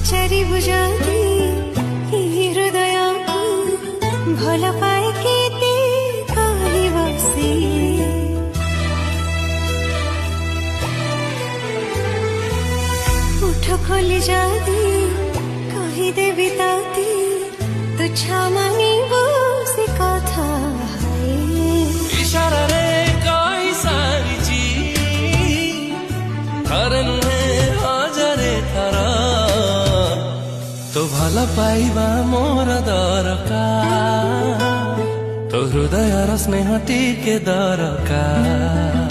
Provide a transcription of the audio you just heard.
पचारि बुझाती हृदय को भल पाए केते कहबसी उठ खोली जाती कहीदेवी ताती तुच्छा मानिबो से कथा इशारा रे कही सारिची थरे नुहे हजारे थर तो भल पाइबा मोर दरकार तो हृदय स्नेह टिके दरकार।